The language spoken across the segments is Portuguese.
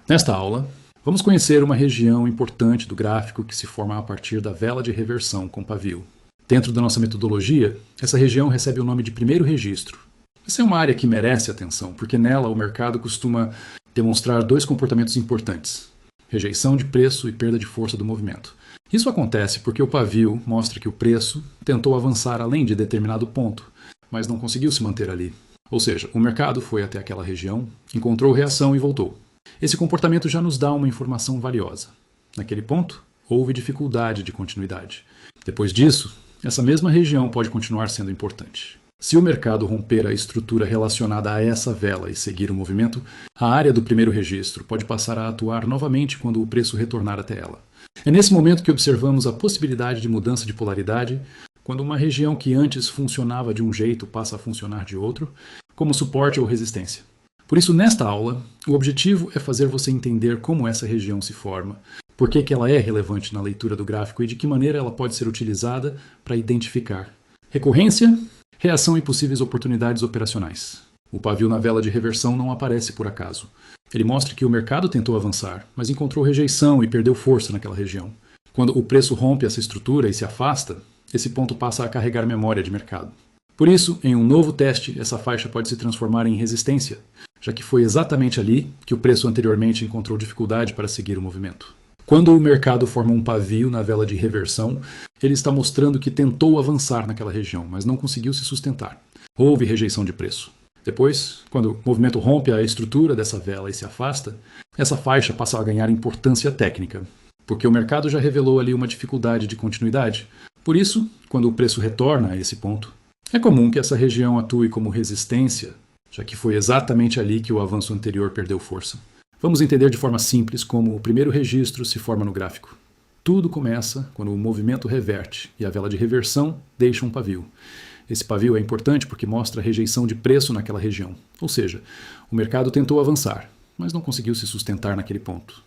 Nesta aula, vamos conhecer uma região importante do gráfico que se forma a partir da vela de reversão com pavio. Dentro da nossa metodologia, essa região recebe o nome de primeiro registro. Essa é uma área que merece atenção, porque nela o mercado costuma demonstrar dois comportamentos importantes: rejeição de preço e perda de força do movimento. Isso acontece porque o pavio mostra que o preço tentou avançar além de determinado ponto, mas não conseguiu se manter ali. Ou seja, o mercado foi até aquela região, encontrou reação e voltou. Esse comportamento já nos dá uma informação valiosa. Naquele ponto, houve dificuldade de continuidade. Depois disso, essa mesma região pode continuar sendo importante. Se o mercado romper a estrutura relacionada a essa vela e seguir o movimento, a área do primeiro registro pode passar a atuar novamente quando o preço retornar até ela. É nesse momento que observamos a possibilidade de mudança de polaridade, quando uma região que antes funcionava de um jeito passa a funcionar de outro, como suporte ou resistência. Por isso, nesta aula, o objetivo é fazer você entender como essa região se forma, por que ela é relevante na leitura do gráfico e de que maneira ela pode ser utilizada para identificar recorrência, reação e possíveis oportunidades operacionais. O pavio na vela de reversão não aparece por acaso. Ele mostra que o mercado tentou avançar, mas encontrou rejeição e perdeu força naquela região. Quando o preço rompe essa estrutura e se afasta, esse ponto passa a carregar memória de mercado. Por isso, em um novo teste, essa faixa pode se transformar em resistência, já que foi exatamente ali que o preço anteriormente encontrou dificuldade para seguir o movimento. Quando o mercado forma um pavio na vela de reversão, ele está mostrando que tentou avançar naquela região, mas não conseguiu se sustentar. Houve rejeição de preço. Depois, quando o movimento rompe a estrutura dessa vela e se afasta, essa faixa passa a ganhar importância técnica, porque o mercado já revelou ali uma dificuldade de continuidade. Por isso, quando o preço retorna a esse ponto, é comum que essa região atue como resistência, já que foi exatamente ali que o avanço anterior perdeu força. Vamos entender de forma simples como o primeiro registro se forma no gráfico. Tudo começa quando o movimento reverte e a vela de reversão deixa um pavio. Esse pavio é importante porque mostra a rejeição de preço naquela região, ou seja, o mercado tentou avançar, mas não conseguiu se sustentar naquele ponto.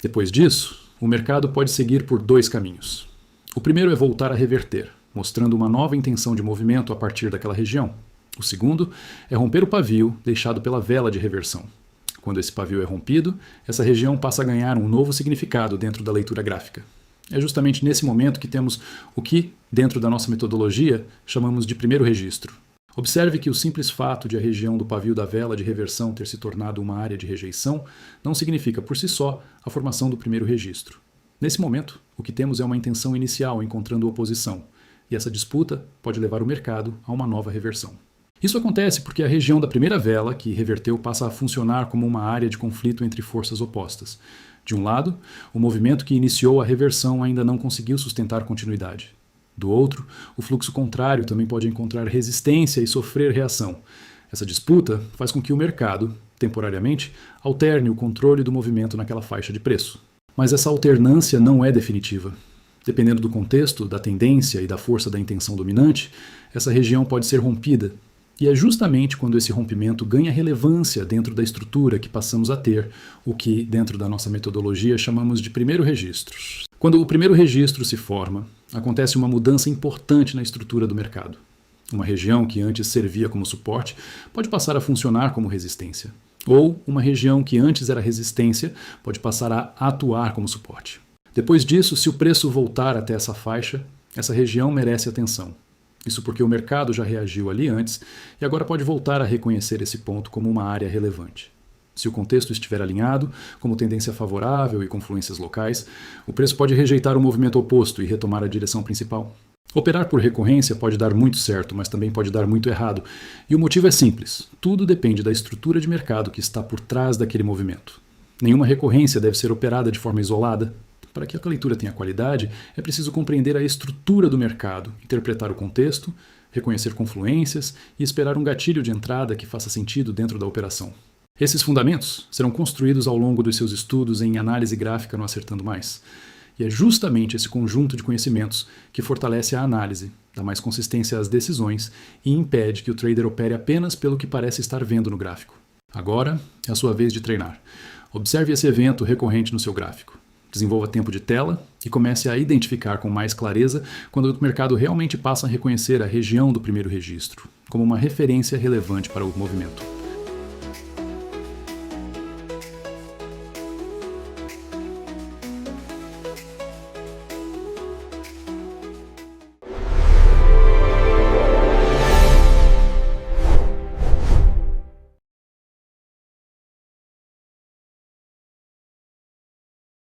Depois disso, o mercado pode seguir por dois caminhos. O primeiro é voltar a reverter, mostrando uma nova intenção de movimento a partir daquela região. O segundo é romper o pavio deixado pela vela de reversão. Quando esse pavio é rompido, essa região passa a ganhar um novo significado dentro da leitura gráfica. É justamente nesse momento que temos o que, dentro da nossa metodologia, chamamos de primeiro registro. Observe que o simples fato de a região do pavio da vela de reversão ter se tornado uma área de rejeição não significa, por si só, a formação do primeiro registro. Nesse momento, o que temos é uma intenção inicial encontrando oposição, e essa disputa pode levar o mercado a uma nova reversão. Isso acontece porque a região da primeira vela, que reverteu, passa a funcionar como uma área de conflito entre forças opostas. De um lado, o movimento que iniciou a reversão ainda não conseguiu sustentar continuidade. Do outro, o fluxo contrário também pode encontrar resistência e sofrer reação. Essa disputa faz com que o mercado, temporariamente, alterne o controle do movimento naquela faixa de preço. Mas essa alternância não é definitiva. Dependendo do contexto, da tendência e da força da intenção dominante, essa região pode ser rompida. E é justamente quando esse rompimento ganha relevância dentro da estrutura que passamos a ter, o que, dentro da nossa metodologia, chamamos de primeiro registro. Quando o primeiro registro se forma, acontece uma mudança importante na estrutura do mercado. Uma região que antes servia como suporte pode passar a funcionar como resistência. Ou uma região que antes era resistência pode passar a atuar como suporte. Depois disso, se o preço voltar até essa faixa, essa região merece atenção. Isso porque o mercado já reagiu ali antes e agora pode voltar a reconhecer esse ponto como uma área relevante. Se o contexto estiver alinhado, como tendência favorável e confluências locais, o preço pode rejeitar o movimento oposto e retomar a direção principal. Operar por recorrência pode dar muito certo, mas também pode dar muito errado. E o motivo é simples: tudo depende da estrutura de mercado que está por trás daquele movimento. Nenhuma recorrência deve ser operada de forma isolada. Para que a leitura tenha qualidade, é preciso compreender a estrutura do mercado, interpretar o contexto, reconhecer confluências e esperar um gatilho de entrada que faça sentido dentro da operação. Esses fundamentos serão construídos ao longo dos seus estudos em análise gráfica no Acertando Mais. E é justamente esse conjunto de conhecimentos que fortalece a análise, dá mais consistência às decisões e impede que o trader opere apenas pelo que parece estar vendo no gráfico. Agora é a sua vez de treinar. Observe esse evento recorrente no seu gráfico. Desenvolva tempo de tela e comece a identificar com mais clareza quando o mercado realmente passa a reconhecer a região do primeiro registro como uma referência relevante para o movimento.